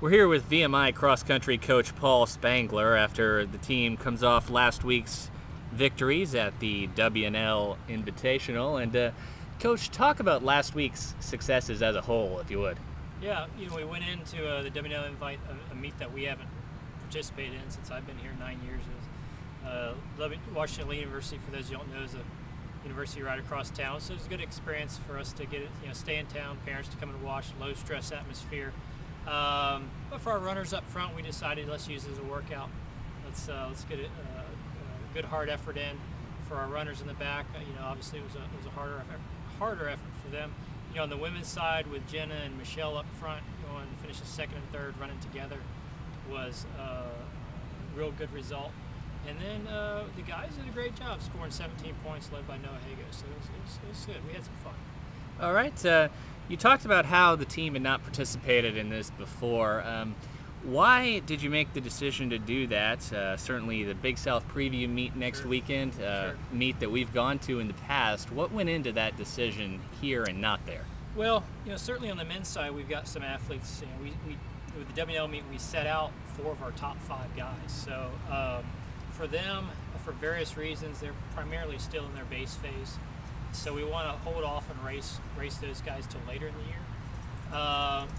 We're here with VMI cross-country coach Paul Spangler after the team comes off last week's victories at the WNL Invitational. And Coach, talk about last week's successes as a whole, if you would. Yeah, we went into the WNL Invite, a meet that we haven't participated in since I've been here 9 years. Washington Lee University, for those who don't know, is a university right across town. So it was a good experience for us to get it, stay in town, parents to come and watch, low stress atmosphere. But for our runners up front, we decided let's use it as a workout. Let's get a good hard effort in. For our runners in the back, obviously it was a harder effort for them. On the women's side with Jenna and Michelle up front, going finishing second and third, running together, was a real good result. And then the guys did a great job, scoring 17 points, led by Noah Hago. So it was good. We had some fun. All right. You talked about how the team had not participated in this before. Why did you make the decision to do that? Certainly the Big South preview meet next weekend, meet that we've gone to in the past. What went into that decision here and not there? Well, certainly on the men's side, we've got some athletes. With the WNL meet, we set out 4 of our top 5 guys. So for them, for various reasons, they're primarily still in their base phase. So we want to hold off and race those guys till later in the year.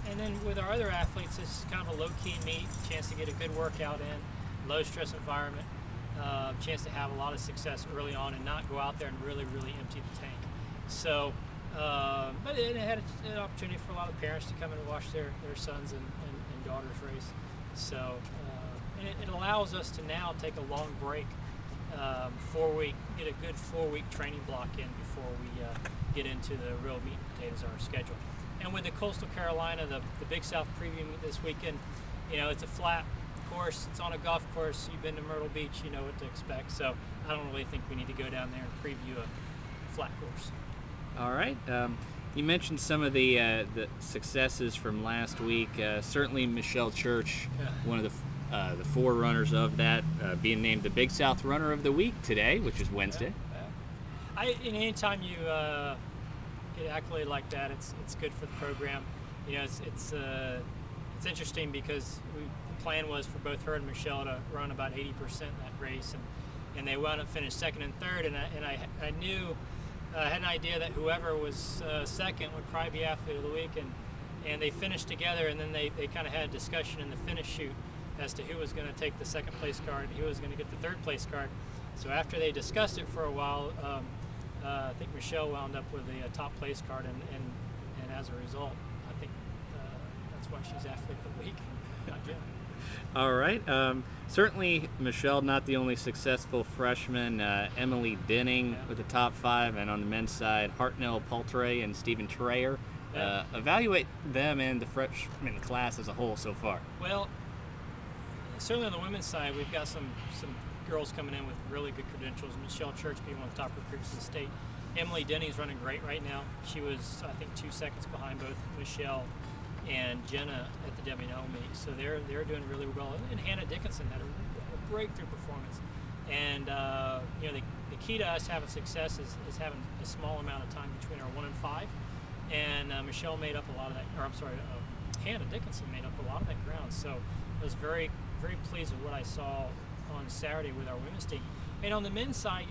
And then with our other athletes, it's kind of a low-key meet, chance to get a good workout in, low-stress environment, chance to have a lot of success early on and not go out there and really empty the tank. So, but it had an opportunity for a lot of parents to come and watch their sons and daughters race. So, and it allows us to now take a long break, get a good 4-week training block in before we get into the real meat and potatoes of our schedule. And with the Coastal Carolina, the Big South preview meet this weekend, it's a flat course. It's on a golf course. You've been to Myrtle Beach, you know what to expect. So I don't really think we need to go down there and preview a flat course. All right. You mentioned some of the successes from last week. Certainly Michelle Church, one of the forerunners of that, being named the Big South Runner of the Week today, which is Wednesday. Anytime you get an accolade like that, it's good for the program. It's interesting because the plan was for both her and Michelle to run about 80% in that race, and they wound up finished second and third. And I knew, I had an idea that whoever was second would probably be athlete of the week, and they finished together, and then they kind of had a discussion in the finish shoot as to who was going to take the second place card and who was going to get the third place card. So after they discussed it for a while, I think Michelle wound up with a top place card, and as a result, I think that's why she's athlete of the week, not Jen. All right. Certainly Michelle, not the only successful freshman. Emily Denning with the top 5, and on the men's side, Hartnell Paltray and Stephen Trayer. Evaluate them and the freshman class as a whole so far. Well, certainly on the women's side, we've got some girls coming in with really good credentials. Michelle Church being one of the top recruits in the state. Emily Denny's running great right now. She was, I think, 2 seconds behind both Michelle and Jenna at the WNL meet. So they're doing really well. And Hannah Dickinson had a breakthrough performance. And the key to us having success is having a small amount of time between our 1 and 5. And Michelle made up a lot of that, Hannah Dickinson made up a lot of that ground. So I was very pleased with what I saw on Saturday with our women's team. And on the men's side,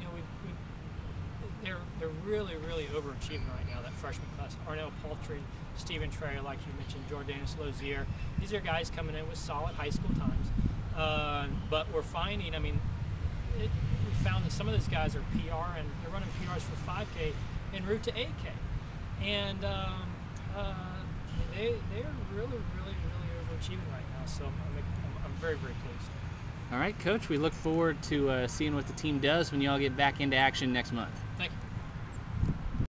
they're really overachieving right now, that freshman class. Arnell Paltry, Stephen Trayer, like you mentioned, Jordanis Lozier. These are guys coming in with solid high school times. But we're finding, we found that some of those guys are PR, and they're running PRs for 5K en route to 8K. And they're really overachieving right now. So I'm very pleased. All right, Coach, we look forward to seeing what the team does when you all get back into action next month. Thank you.